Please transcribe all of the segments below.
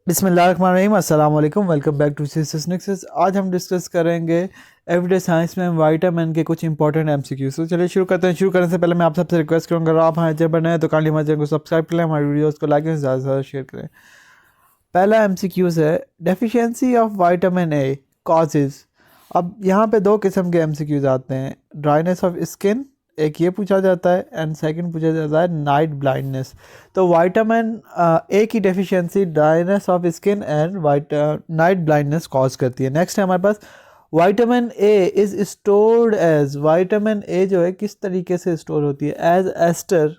बिस्मिल्लाहिर्रहमानिर्रहीम, अस्सलाम वालेकुम। Welcome back to Systonics. आज हम डिस्कस करेंगे एवरीडे साइंस में विटामिन के कुछ इंपॉर्टेंट एमसीक्यूज। तो चलिए शुरू करते हैं। शुरू करने से पहले मैं आप सबसे रिक्वेस्ट करूंगा, अगर आप हमारे चैनल पर नए हैं तो काइंडली हमारे चैनल को सब्सक्राइब करें, हमारे वीडियोस को लाइक करें, ज़्यादा से ज़्यादा शेयर करें। पहला एमसीक्यूज है, deficiency of vitamin A causes. अब यहाँ पे दो किस्म के एमसीक्यूज आते हैं, ड्राइनेस ऑफ स्किन एक ये पूछा जाता है एंड सेकंड पूछा जाता है नाइट ब्लाइंडनेस। तो विटामिन ए की deficiency dryness of skin and night blindness cause करती है। नेक्स्ट है हमारे पास vitamin A is stored as. Vitamin A जो है किस तरीके से स्टोर होती है? As ester.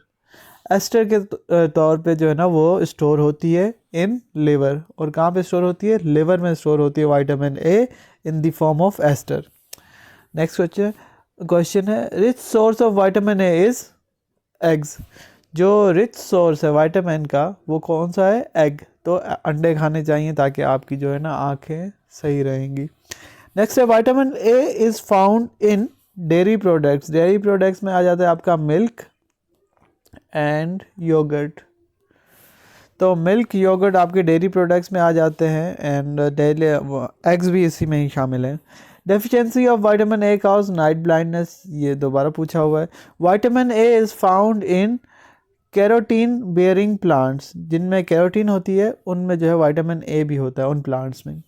एस्टर के तौर पे जो है ना वो स्टोर होती है इन लिवर। और कहाँ पे स्टोर होती है? लिवर में स्टोर होती है vitamin A in the form of ester. Next question है, rich source of vitamin A is eggs. जो रिच सोर्स है विटामिन का वो कौन सा है? एग। तो अंडे खाने चाहिए ताकि आपकी जो है ना आंखें सही रहेंगी। नेक्स्ट है, vitamin A is found in dairy products. Dairy products में आ जाता है आपका मिल्क एंड योगर्ट। तो मिल्क योगर्ट आपके डेयरी प्रोडक्ट्स में आ जाते हैं एंड डेली एग्स भी इसी में ही शामिल हैं। Deficiency of vitamin A causes night blindness, ये दोबारा पूछा हुआ है। Vitamin A is found in carotene bearing plants. जिनमें कैरोटीन होती है उनमें जो है विटामिन ए भी होता है उन प्लांट्स में।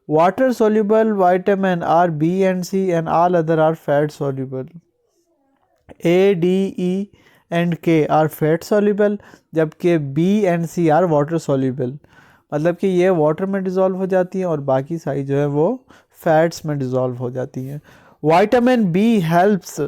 Water soluble vitamin are B and C and all other are fat soluble. A D E and K are fat soluble, जबकि B and C are water soluble. मतलब कि ये वाटर में डिज़ोल्व हो जाती हैं और बाकी सारी जो है वो फैट्स में डिज़ोल्व हो जाती हैं। Vitamin B helps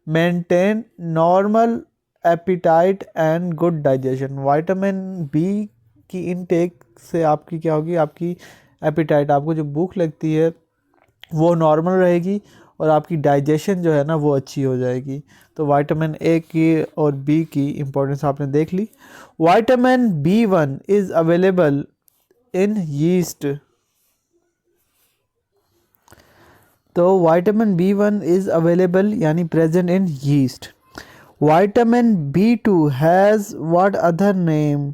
maintain normal appetite and good digestion. Vitamin B की इनटेक से आपकी क्या होगी? आपकी एपिटाइट, आपको जो भूख लगती है वो नॉर्मल रहेगी और आपकी डाइजेशन जो है ना वो अच्छी हो जाएगी। तो विटामिन ए की और बी की इम्पोर्टेंस आपने देख ली। Vitamin B one is available in yeast. तो vitamin B one is available यानी present in yeast. Vitamin B two has what other name?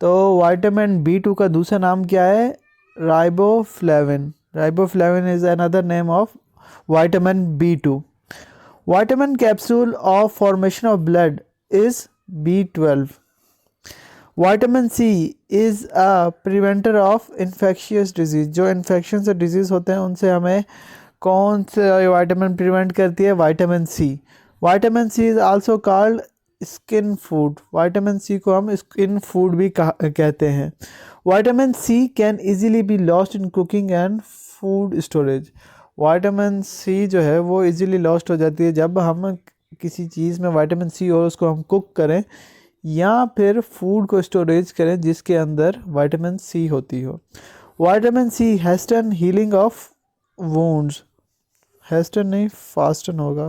तो विटामिन बी टू का दूसरा नाम क्या है? Riboflavin. Riboflavin is another name of vitamin B two. Vitamin capsule of formation of blood is बी12। Vitamin C is a preventer of infectious disease. जो infection से disease होते हैं उनसे हमें कौन से विटामिन प्रिवेंट करती है? Vitamin C. Vitamin C is also called skin food. Vitamin C को हम स्किन फूड भी कहते हैं। Vitamin C can easily be lost in cooking and food storage. Vitamin C जो है वो इजीली लॉस्ट हो जाती है जब हम किसी चीज़ में विटामिन सी और उसको हम कुक करें या फिर फूड को स्टोरेज करें जिसके अंदर विटामिन सी होती हो। Vitamin C hasten healing of wounds. Hasten नहीं, फास्टन होगा।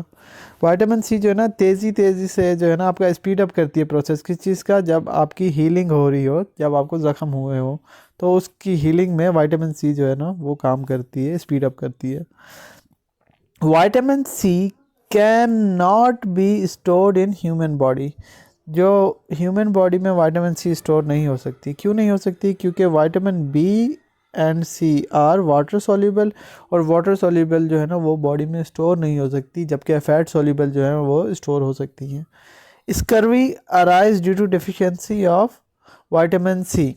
विटामिन सी जो है ना तेज़ी से जो है ना आपका स्पीड अप करती है प्रोसेस किस चीज़ का? जब आपकी हीलिंग हो रही हो, जब आपको ज़ख्म हुए हो तो उसकी हीलिंग में विटामिन सी जो है ना वो काम करती है, स्पीड अप करती है। Vitamin C can not be stored in human body. जो ह्यूमन बॉडी में विटामिन सी स्टोर नहीं हो सकती। क्यों नहीं हो सकती? क्योंकि vitamin B and C are water soluble और वाटर सॉल्युबल जो है ना वो बॉडी में स्टोर नहीं हो सकती, जबकि फैट सॉल्युबल जो है वो स्टोर हो सकती हैं। Scurvy arise due to deficiency of vitamin C.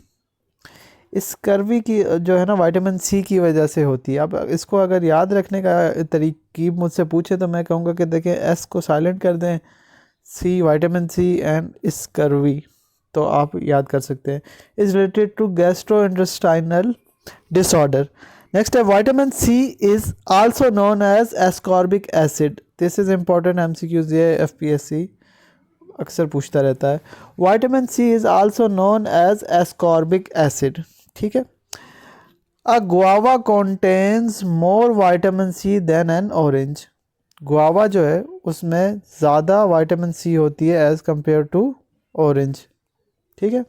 Scurvy की जो है ना विटामिन सी की वजह से होती है। अब इसको अगर याद रखने का तरीकीब मुझसे पूछे तो मैं कहूँगा कि देखें, एस को साइलेंट कर दें, C vitamin C and scurvy, तो आप याद कर सकते हैं। Is related to gastrointestinal disorder. Next है, vitamin C is also known as ascorbic acid. This is important MCQs, ये एफपीएससी अक्सर पूछता रहता है। Vitamin C is also known as ascorbic acid. ठीक है। A guava contains more vitamin C than an orange. Guava जो है उसमें ज़्यादा विटामिन सी होती है एज़ कंपेयर टू ऑरेंज। ठीक है।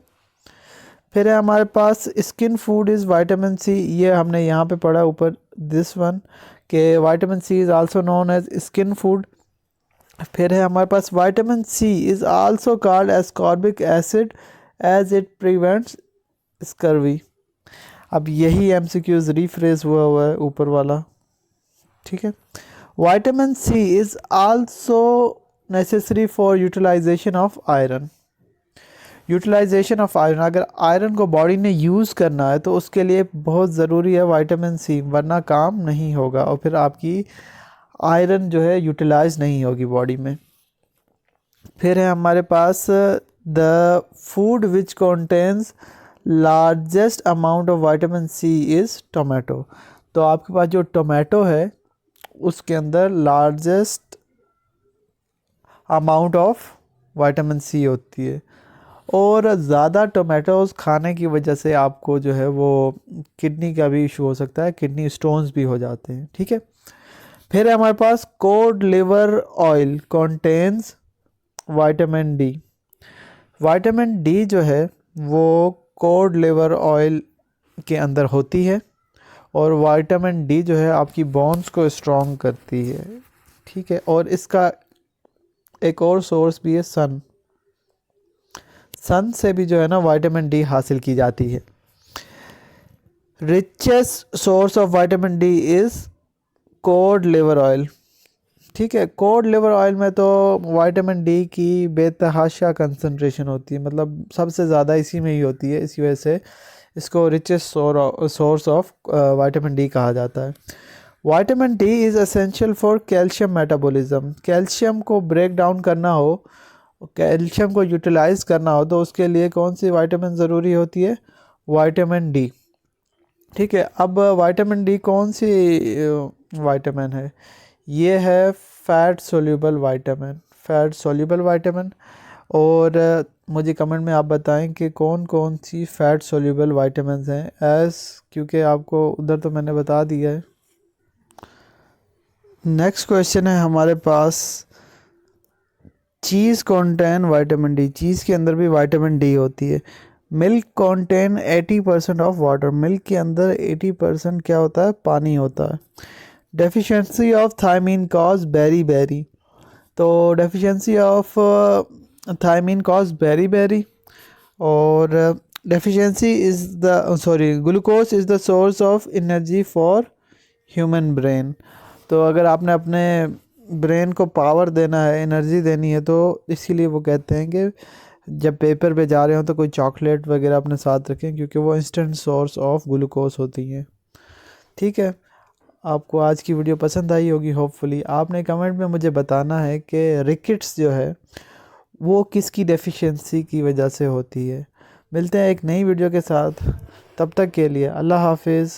फिर है हमारे पास skin food is vitamin C. ये हमने यहाँ पे पढ़ा ऊपर दिस वन के vitamin C is also known as skin food. फिर है हमारे पास vitamin C is also called ascorbic acid as it prevents scurvy. अब यही MCQs रीफ्रेज हुआ है ऊपर वाला, ठीक है। Vitamin C is also necessary for utilization of iron. Utilization of iron, अगर आयरन को बॉडी ने यूज़ करना है तो उसके लिए बहुत ज़रूरी है विटामिन सी, वरना काम नहीं होगा और फिर आपकी आयरन जो है यूटिलाइज नहीं होगी बॉडी में। फिर है हमारे पास the food which contains largest amount of vitamin C is tomato. तो आपके पास जो टोमेटो है उसके अंदर largest amount of vitamin C होती है, और ज़्यादा टोमेटोज़ खाने की वजह से आपको जो है वो किडनी का भी इशू हो सकता है, किडनी स्टोन्स भी हो जाते हैं, ठीक है। फिर है हमारे पास cod liver oil contains vitamin D. Vitamin D जो है वो कोड लिवर ऑयल के अंदर होती है, और विटामिन डी जो है आपकी बोन्स को स्ट्रॉन्ग करती है, ठीक है। और इसका एक और सोर्स भी है सन से भी जो है ना विटामिन डी हासिल की जाती है। Richest source of vitamin D is code liver oil, ठीक है। कोड लिवर ऑयल में तो विटामिन डी की बेतहाशा कंसंट्रेशन होती है, मतलब सबसे ज़्यादा इसी में ही होती है, इसी वजह से इसको richest source of vitamin D कहा जाता है। Vitamin D is essential for calcium metabolism. Calcium को ब्रेक डाउन करना हो, कैल्शियम को यूटिलाइज करना हो तो उसके लिए कौन सी विटामिन ज़रूरी होती है? विटामिन डी, ठीक है। अब विटामिन डी कौन सी विटामिन है? ये है फैट सोल्यूबल विटामिन। और मुझे कमेंट में आप बताएं कि कौन कौन सी फैट सोल्यूबल विटामिन हैं, क्योंकि आपको उधर तो मैंने बता दिया है। नेक्स्ट क्वेश्चन है हमारे पास, cheese contain vitamin D. Cheese के अंदर भी विटामिन डी होती है। Milk contain 80% of water. Milk के अंदर 80% क्या होता है? पानी होता है। Deficiency of thiamine cause beri. तो deficiency of thiamine cause beri, और deficiency is glucose is the source of energy for human brain. तो अगर आपने अपने ब्रेन को पावर देना है, एनर्जी देनी है, तो इसीलिए वो कहते हैं कि जब पेपर पे जा रहे हो तो कोई चॉकलेट वगैरह अपने साथ रखें, क्योंकि वो इंस्टेंट सोर्स ऑफ ग्लूकोज होती हैं, ठीक है। आपको आज की वीडियो पसंद आई होगी होपफुली। आपने कमेंट में मुझे बताना है कि रिकेट्स जो है वो किसकी डेफिशिएंसी की वजह से होती है। मिलते हैं एक नई वीडियो के साथ, तब तक के लिए अल्लाह हाफिज़।